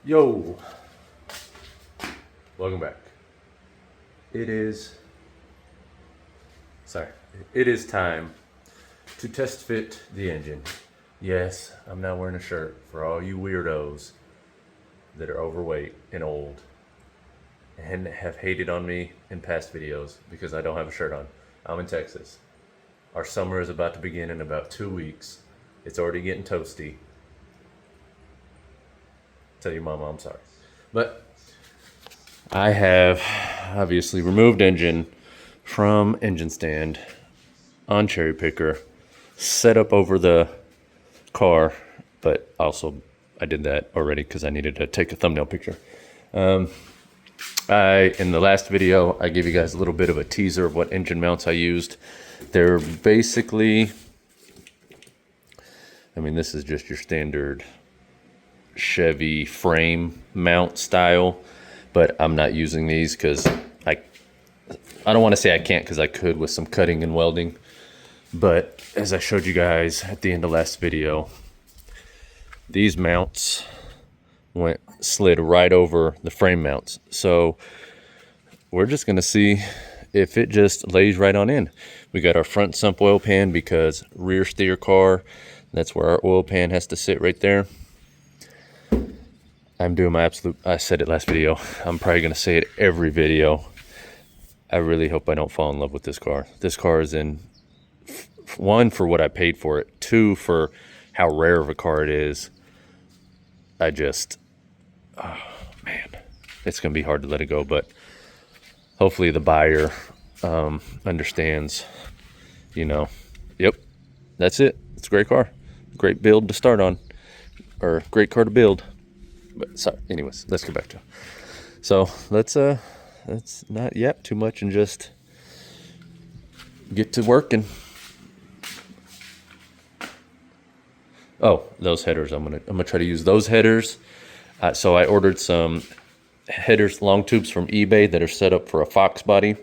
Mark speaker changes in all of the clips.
Speaker 1: Yo, welcome back. It is time to test fit the engine. Yes, I'm now wearing a shirt for all you weirdos that are overweight and old and have hated on me in past videos because I don't have a shirt on. I'm in Texas. Our summer is about to begin in about 2 weeks. It's already getting toasty. Tell your mama I'm sorry. But I have obviously removed engine from engine stand on cherry picker, set up over the car, but also I did that already because I needed to take a thumbnail picture. In the last video, I gave you guys a little bit of a teaser of what engine mounts I used. They're basically, this is just your standard Chevy frame mount style, but I'm not using these because I don't want to say I can't because I could with some cutting and welding, but as I showed you guys at the end of last video, these mounts slid right over the frame mounts. So we're just going to see if it just lays right on in. We got our front sump oil pan because rear steer car, that's where our oil pan has to sit right there. I'm doing my absolute, I said it last video, I'm probably going to say it every video. I really hope I don't fall in love with this car. This car is in, one, for what I paid for it. Two, for how rare of a car it is. Oh man, it's going to be hard to let it go, but hopefully the buyer understands, yep, that's it. It's a great car. Great build to start on, or great car to build. But sorry, anyways, let's get back to it. So let's not yap too much and just get to working. Oh, those headers, I'm gonna try to use those headers. So I ordered some headers, long tubes from eBay that are set up for a Fox body,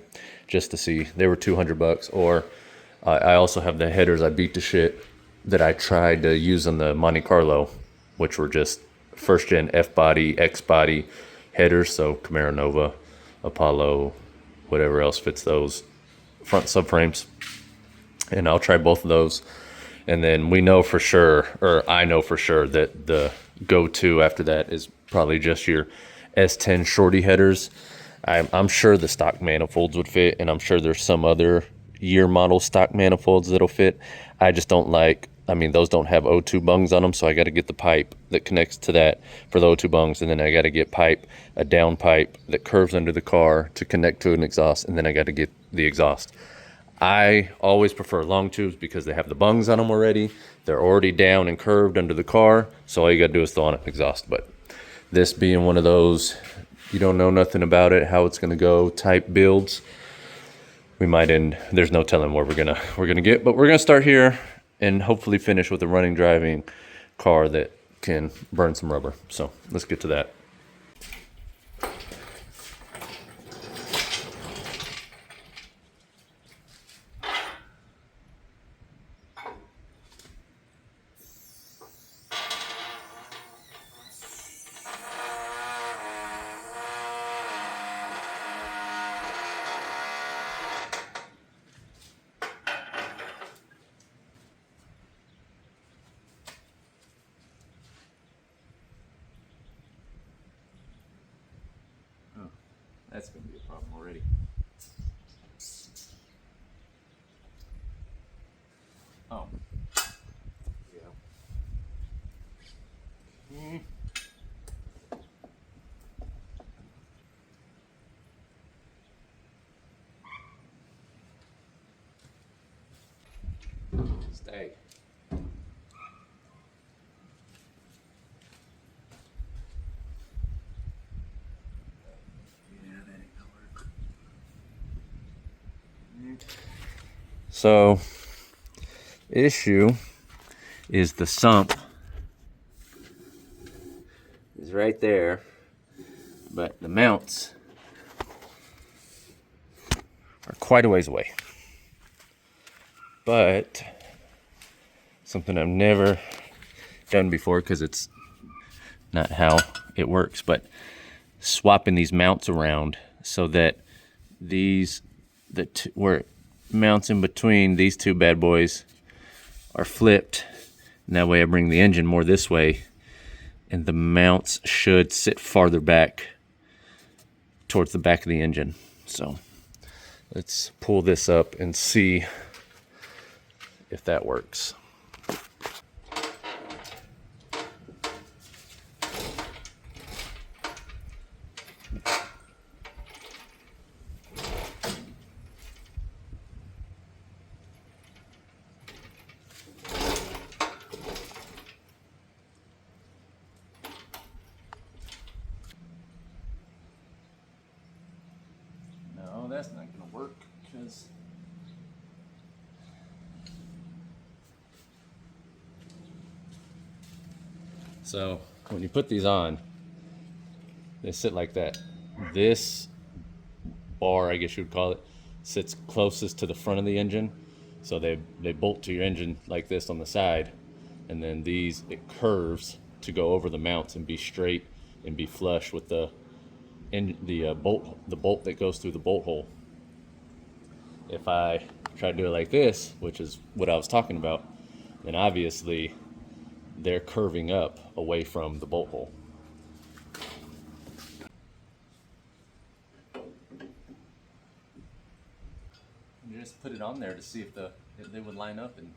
Speaker 1: just to see. They were $200. Or I also have the headers I beat to shit that I tried to use on the Monte Carlo, which were just first gen F body, X body headers. So Camaro Nova, Apollo, whatever else fits those front subframes. And I'll try both of those. And then we know for sure, or I know for sure, that the go-to after that is probably just your S10 shorty headers. I'm sure the stock manifolds would fit, and I'm sure there's some other year model stock manifolds that'll fit. I just don't like, those don't have O2 bungs on them, so I got to get the pipe that connects to that for the O2 bungs, and then I got to get a down pipe that curves under the car to connect to an exhaust, and then I got to get the exhaust. I always prefer long tubes because they have the bungs on them already. They're already down and curved under the car, so all you got to do is throw on an exhaust. But this being one of those, you don't know nothing about it, how it's going to go type builds, we might end, there's no telling where we're gonna get, but we're gonna start here and hopefully finish with a running, driving car that can burn some rubber. So let's get to that. That's going to be a problem already. Oh. Yeah. Stay. So, issue is the sump is right there, but the mounts are quite a ways away. But something I've never done before, because it's not how it works, but swapping these mounts around so that where it mounts in between these two bad boys are flipped, and that way I bring the engine more this way, and the mounts should sit farther back towards the back of the engine. So let's pull this up and see if that works. No, that's not going to work because so when you put these on, they sit like that. This bar, I guess you would call it, sits closest to the front of the engine. So they bolt to your engine like this on the side, and then these, it curves to go over the mounts and be straight and be flush with the bolt that goes through the bolt hole. If I try to do it like this, which is what I was talking about, then obviously they're curving up away from the bolt hole. You just put it on there to see if they would line up, and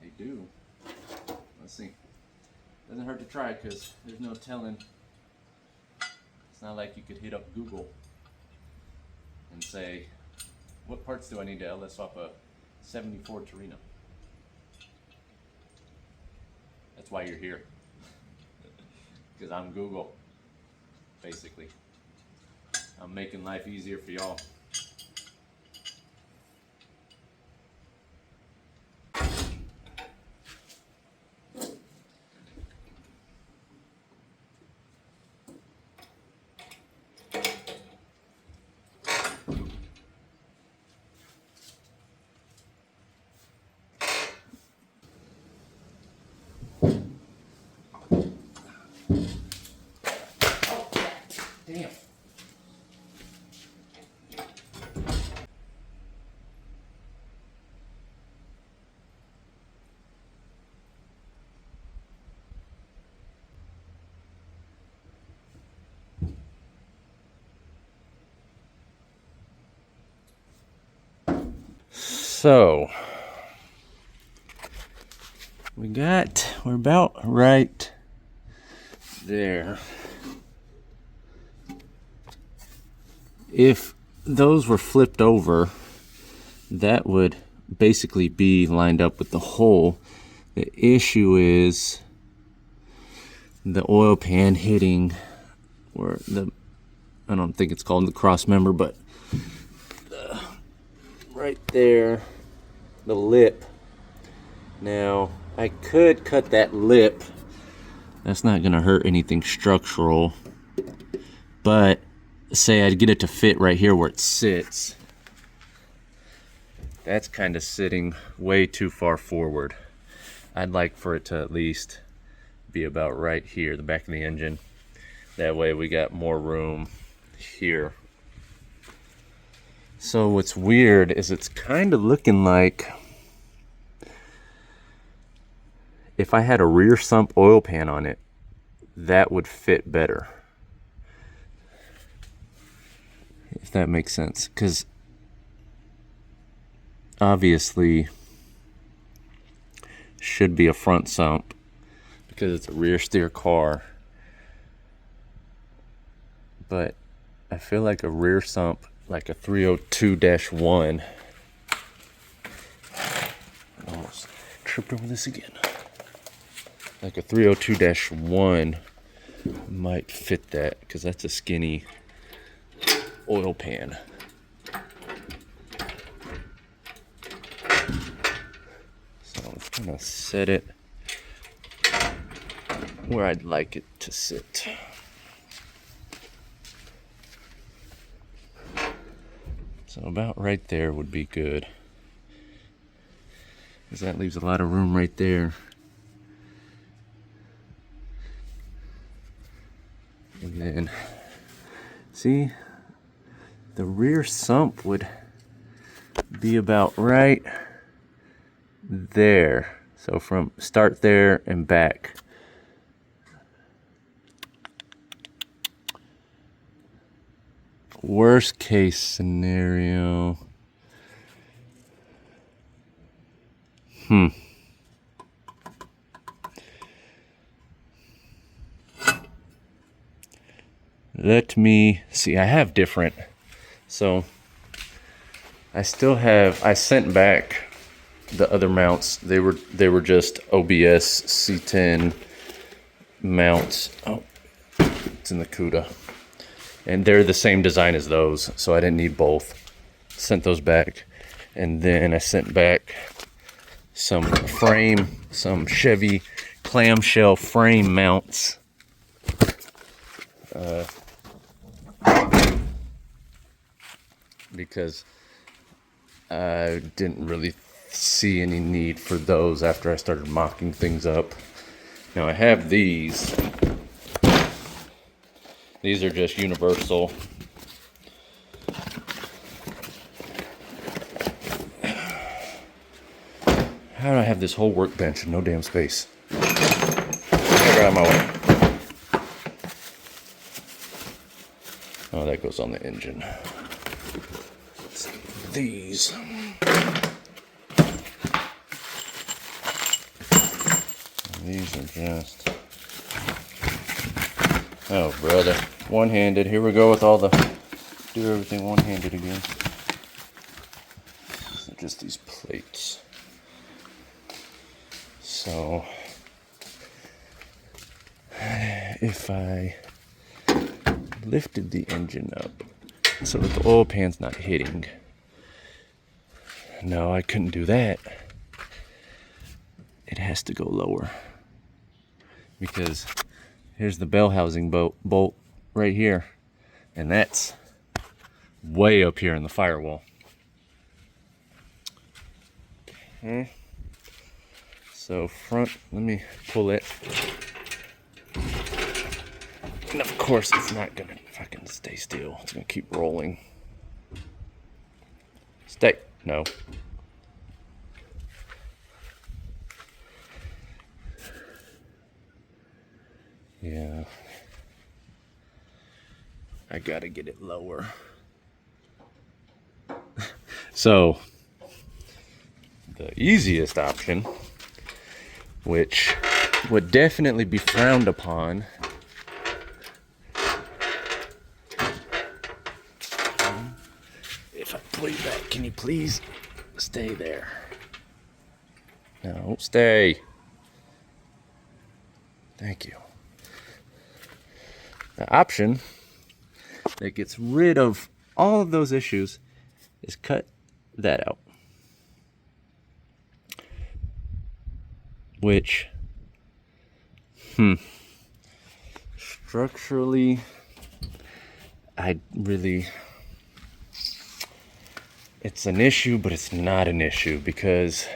Speaker 1: they do. Let's see. Doesn't hurt to try because there's no telling. It's not like you could hit up Google and say, what parts do I need to LS swap a 74 Torino? That's why you're here. Because I'm Google, basically. I'm making life easier for y'all. Damn. So we're about right there. If those were flipped over, that would basically be lined up with the hole. The issue is the oil pan hitting where I don't think it's called the cross member, but right there, the lip. Now, I could cut that lip. That's not gonna hurt anything structural, but say I'd get it to fit right here where it sits. That's kind of sitting way too far forward. I'd like for it to at least be about right here, the back of the engine. That way we got more room here. So what's weird is it's kind of looking like if I had a rear sump oil pan on it, that would fit better. If that makes sense, because obviously should be a front sump because it's a rear steer car, but I feel like a rear sump, like a 302-1, I almost tripped over this again, like a 302-1 might fit that because that's a skinny oil pan. So I'm just gonna set it where I'd like it to sit. So about right there would be good, because that leaves a lot of room right there. And then, see, the rear sump would be about right there. So from start there and back. Worst case scenario. Let me see. I have different. So I still have, I sent back the other mounts. They were just OBS C10 mounts. Oh, it's in the CUDA. And they're the same design as those, so I didn't need both. Sent those back. And then I sent back some Chevy clamshell frame mounts. Because I didn't really see any need for those after I started mocking things up. Now I have these. These are just universal. How do I have this whole workbench and no damn space? Get out of my way. Oh, that goes on the engine. These. These are just... Oh, brother. One-handed. Here we go with all the... Do everything one-handed again. So just these plates. So... If I lifted the engine up so that the oil pan's not hitting... No, I couldn't do that. It has to go lower. Because here's the bell housing bolt right here. And that's way up here in the firewall. Okay. So front, let me pull it. And of course it's not gonna fucking stay still. It's gonna keep rolling. Stay. No. Yeah. I gotta get it lower. So, the easiest option, which would definitely be frowned upon, if I pull you back, can you please stay there? No, stay. Thank you. The option that gets rid of all of those issues is cut that out. Which, structurally, it's an issue, but it's not an issue because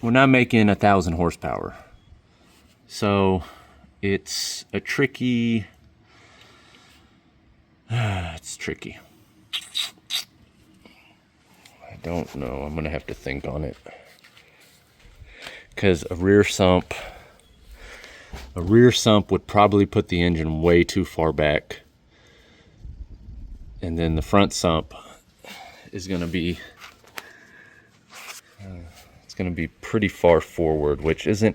Speaker 1: we're not making 1,000 horsepower. So it's a tricky, it's tricky. I don't know. I'm gonna have to think on it. Because a rear sump would probably put the engine way too far back. And then the front sump is gonna be, it's gonna be pretty far forward, which is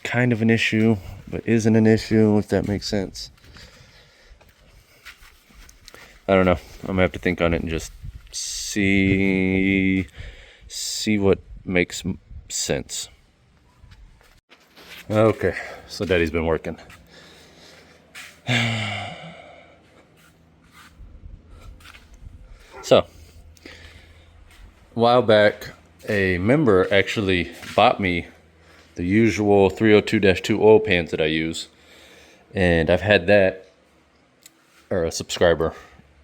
Speaker 1: kind of an issue, but isn't an issue, if that makes sense. I don't know. I'm gonna have to think on it and just see what makes sense. Okay, so Daddy's been working. So, a while back, a member actually bought me the usual 302-2 oil pans that I use, and I've had that, or a subscriber.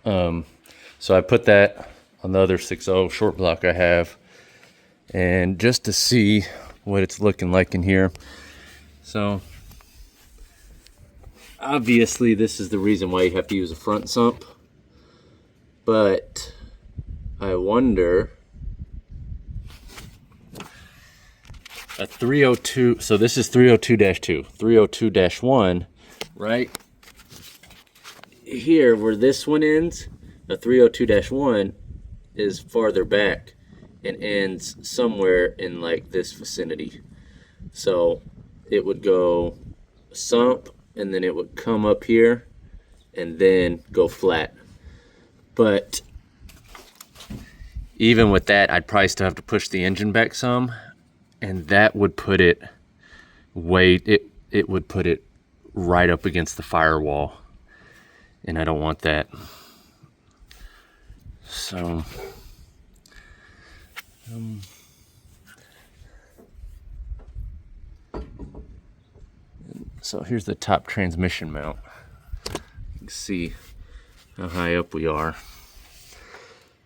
Speaker 1: So I put that on the other 6.0 short block I have, and just to see what it's looking like in here. So obviously this is the reason why you have to use a front sump, but I wonder, a 302, so this is 302-2, 302-1, right here where this one ends, a 302-1 is farther back and ends somewhere in like this vicinity. So it would go sump, and then it would come up here and then go flat. But even with that, I'd probably still have to push the engine back some, and that would put it it would put it right up against the firewall, and I don't want that. So so here's the top transmission mount. You can see how high up we are.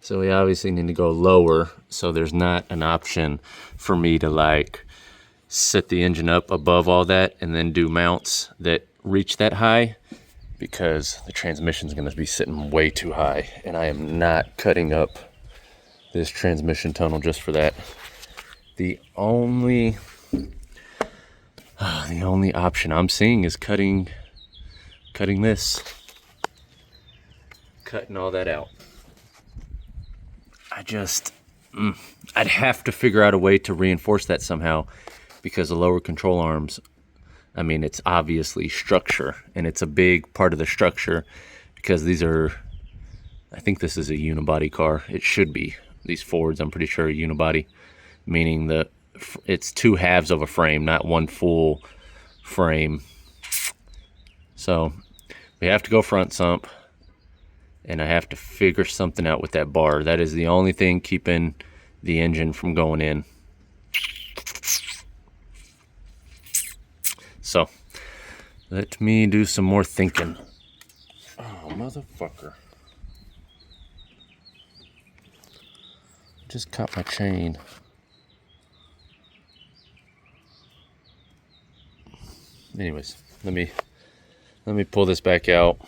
Speaker 1: So we obviously need to go lower, so there's not an option for me to like set the engine up above all that and then do mounts that reach that high, because the transmission's gonna be sitting way too high, and I am not cutting up this transmission tunnel just for that. The only option I'm seeing is cutting this, cutting all that out. I'd have to figure out a way to reinforce that somehow, because the lower control arms, I mean, it's obviously structure, and it's a big part of the structure, because these are, I think this is a unibody car. It should be. These Fords, I'm pretty sure, are unibody, meaning it's two halves of a frame, not one full frame. So we have to go front sump, and I have to figure something out with that bar. That is the only thing keeping the engine from going in. So let me do some more thinking. Oh, motherfucker. Just caught my chain. Anyways, let me pull this back out.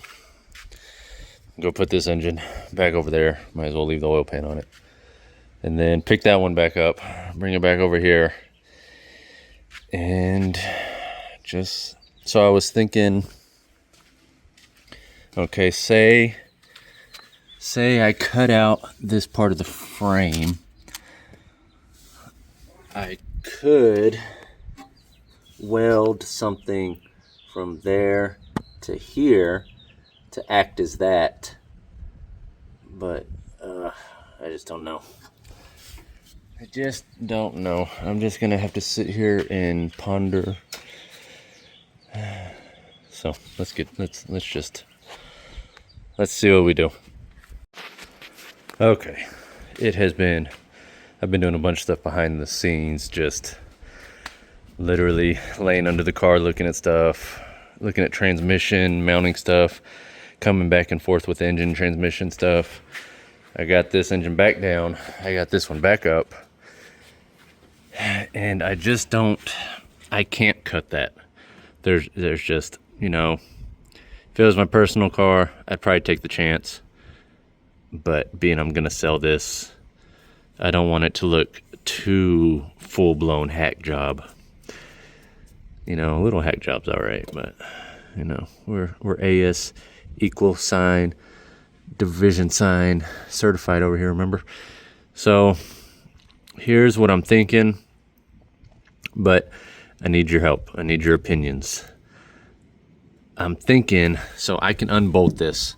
Speaker 1: Go put this engine back over there. Might as well leave the oil pan on it. And then pick that one back up, bring it back over here. And just, so I was thinking, okay, say I cut out this part of the frame. I could weld something from there to here to act as that, but I just don't know. I just don't know. I'm just gonna have to sit here and ponder. So let's see what we do. Okay, I've been doing a bunch of stuff behind the scenes, just literally laying under the car, looking at stuff, looking at transmission, mounting stuff, coming back and forth with engine transmission stuff. I got this engine back down, I got this one back up, and I can't cut that. There's just, you know, if it was my personal car, I'd probably take the chance, but being I'm gonna sell this, I don't want it to look too full-blown hack job. You know, a little hack job's all right, but you know, we're AS equal sign, division sign certified over here, remember? So here's what I'm thinking, but I need your help. I need your opinions. I'm thinking, so I can unbolt this.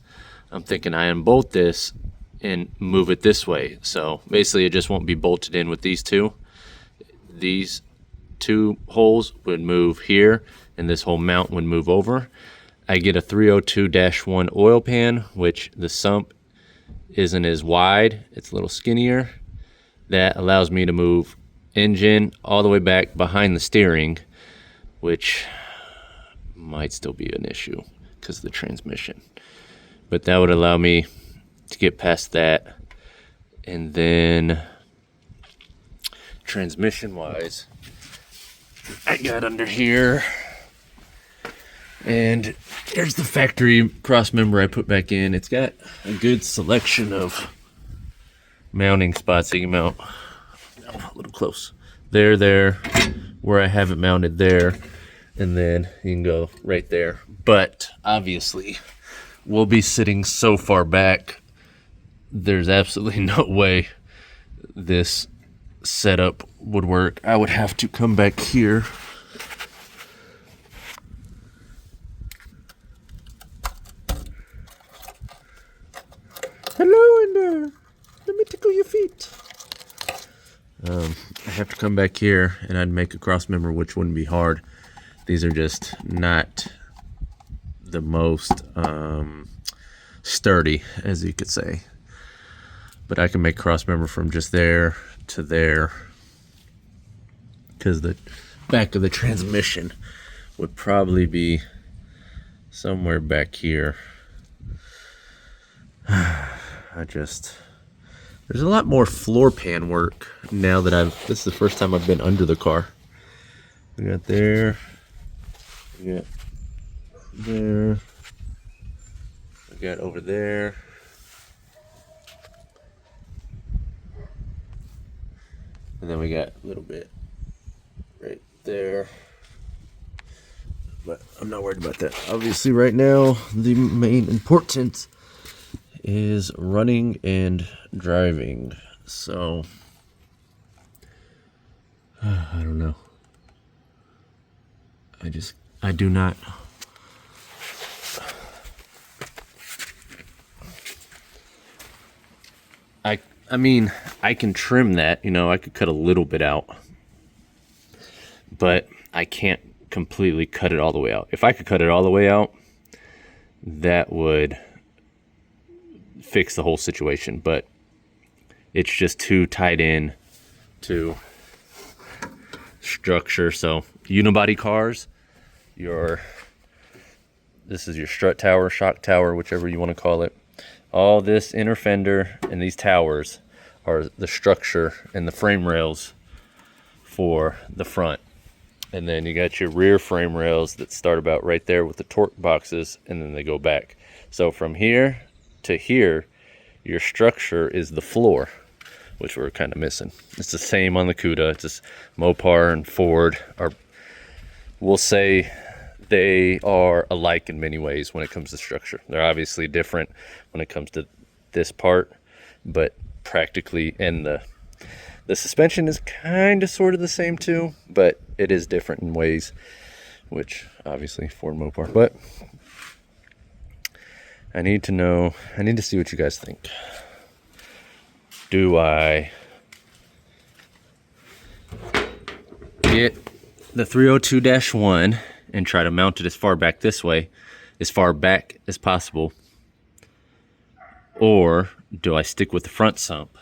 Speaker 1: I'm thinking I unbolt this and move it this way. So basically it just won't be bolted in with these two. These two holes would move here, and this whole mount would move over. I get a 302-1 oil pan, which the sump isn't as wide, it's a little skinnier. That allows me to move engine all the way back behind the steering, which might still be an issue because of the transmission. But that would allow me to get past that, and then transmission wise, I got under here, and there's the factory cross member I put back in. It's got a good selection of mounting spots. So you can mount a little close there, where I have it mounted there, and then you can go right there. But obviously, we'll be sitting so far back, there's absolutely no way this setup would work. I would have to come back here. Hello in there. Let me tickle your feet. I have to come back here and I'd make a cross member, which wouldn't be hard. These are just not the most sturdy, as you could say. But I can make cross member from just there to there, because the back of the transmission would probably be somewhere back here. There's a lot more floor pan work now that this is the first time I've been under the car. We got there, we got there, we got over there. And then we got a little bit right there. But I'm not worried about that. Obviously right now, the main important is running and driving. So, I don't know. I do not. I mean, I can trim that, I could cut a little bit out, but I can't completely cut it all the way out. If I could cut it all the way out, that would fix the whole situation, but it's just too tied in to structure. So unibody cars, this is your strut tower, shock tower, whichever you want to call it. All this inner fender and these towers are the structure and the frame rails for the front. And then you got your rear frame rails that start about right there with the torque boxes, and then they go back. So from here to here, your structure is the floor, which we're kind of missing. It's the same on the Cuda. It's just Mopar and Ford we'll say they are alike in many ways when it comes to structure. They're obviously different when it comes to this part, but practically, and the suspension is kind of sort of the same too, but it is different in ways, which obviously Ford Mopar. But I need to see what you guys think. Do I get the 302-1 and try to mount it as far back this way, as far back as possible? Or do I stick with the front sump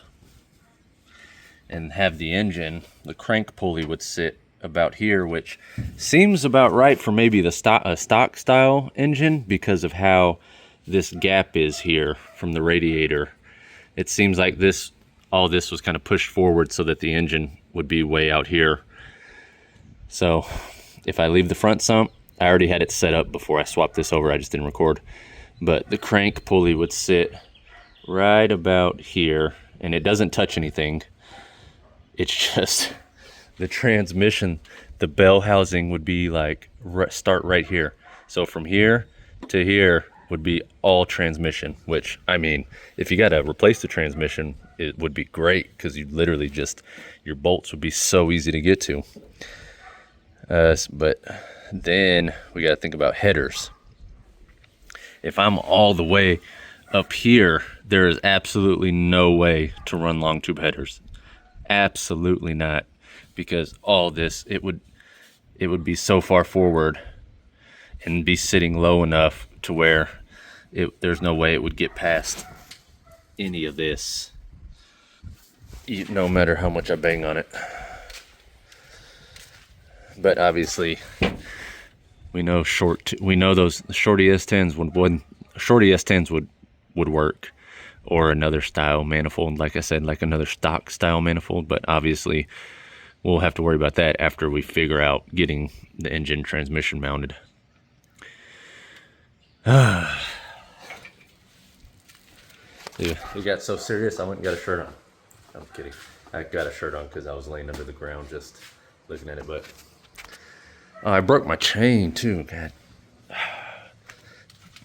Speaker 1: and have the engine, the crank pulley would sit about here, which seems about right for maybe the stock style engine because of how this gap is here from the radiator. It seems like all this was kind of pushed forward so that the engine would be way out here. So if I leave the front sump, I already had it set up before I swapped this over, I just didn't record, but the crank pulley would sit right about here, and it doesn't touch anything. It's just the transmission, the bell housing would be like start right here. So from here to here would be all transmission, which, I mean, if you got to replace the transmission, it would be great because you literally just, your bolts would be so easy to get to. But then we got to think about headers. If I'm all the way up here, there is absolutely no way to run long tube headers. Absolutely not, because all this, it would be so far forward and be sitting low enough to where there's no way it would get past any of this, no matter how much I bang on it. But obviously, we know those shorty S10s would work, or another style manifold, like I said, like another stock style manifold. But obviously, we'll have to worry about that after we figure out getting the engine transmission mounted. It got so serious, I went and got a shirt on. I'm kidding. I got a shirt on because I was laying under the ground just looking at it, but I broke my chain too. God,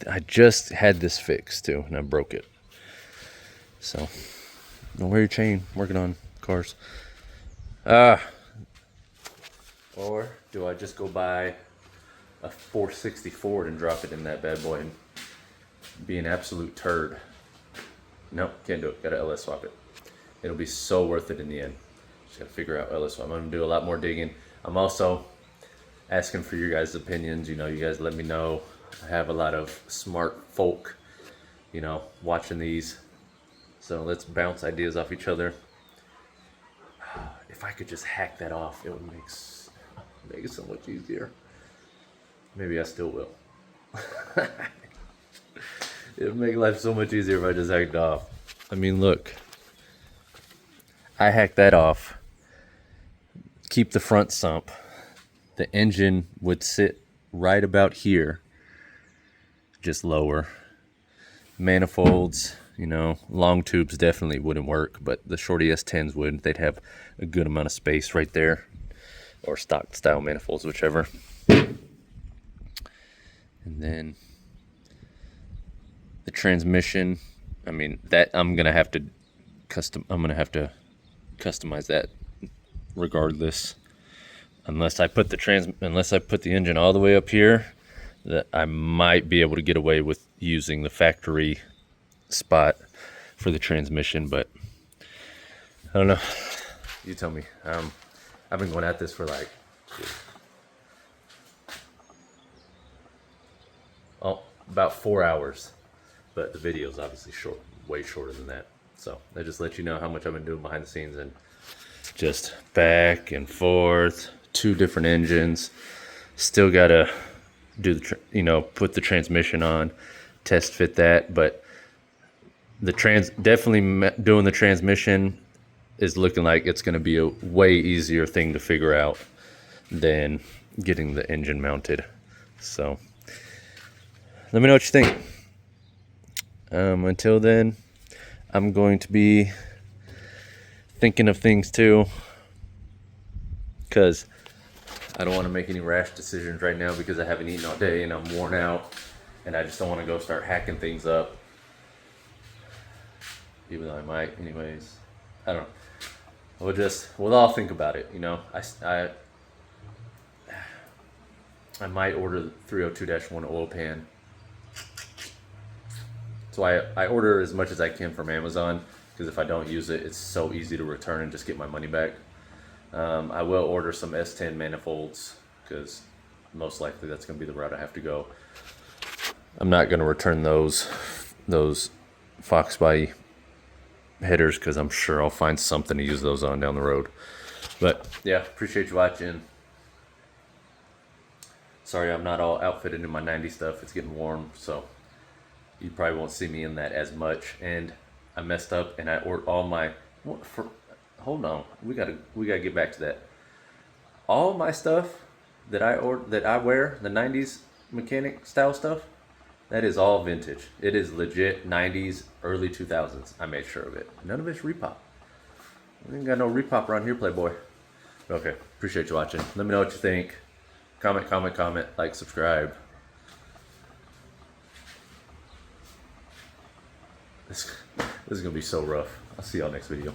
Speaker 1: I just had this fixed too, and I broke it. So, don't wear your chain. Working on cars. Or do I just go buy a 460 Ford and drop it in that bad boy and be an absolute turd? Nope, can't do it. Gotta LS swap it. It'll be so worth it in the end. Just gotta figure out LS swap. I'm gonna do a lot more digging. I'm also asking for your guys' opinions. You know, you guys let me know. I have a lot of smart folk, you know, watching these. So let's bounce ideas off each other. If I could just hack that off, it would make it so much easier. Maybe I still will. It would make life so much easier if I just hacked off. I mean, look. I hacked that off. Keep the front sump. The engine would sit right about here. Just lower. Manifolds, you know, long tubes definitely wouldn't work, but the short ES10s would. They'd have a good amount of space right there. Or stock style manifolds, whichever. And then the transmission, I mean, that I'm gonna have to customize that regardless. Unless I put the engine all the way up here, that I might be able to get away with using the factory spot for the transmission, but I don't know. You tell me. I've been going at this for like about 4 hours, but the video is obviously short, way shorter than that. So I just let you know how much I've been doing behind the scenes, and just back and forth, 2 different engines. Still gotta do the put the transmission on, test fit that, but definitely doing the transmission is looking like it's going to be a way easier thing to figure out than getting the engine mounted. So let me know what you think. Until then, I'm going to be thinking of things too, because I don't want to make any rash decisions right now because I haven't eaten all day and I'm worn out, and I just don't want to go start hacking things up, even though I might anyways. I don't know. We'll all think about it, you know. I might order the 302-1 oil pan. So I order as much as I can from Amazon, because if I don't use it, it's so easy to return and just get my money back. I will order some S10 manifolds, because most likely that's going to be the route I have to go. I'm not going to return those Fox body headers, because I'm sure I'll find something to use those on down the road. But yeah, appreciate you watching. Sorry I'm not all outfitted in my 90 stuff. It's getting warm, so you probably won't see me in that as much. And I messed up and I ordered all my hold on, we gotta get back to that. All my stuff that I wear, the 90s mechanic style stuff, that is all vintage. It is legit 90s, early 2000s. I made sure of it. None of it's repop. We ain't got no repop around here, Playboy. Okay, appreciate you watching. Let me know what you think. Comment, like, subscribe. This is gonna be so rough. I'll see y'all next video.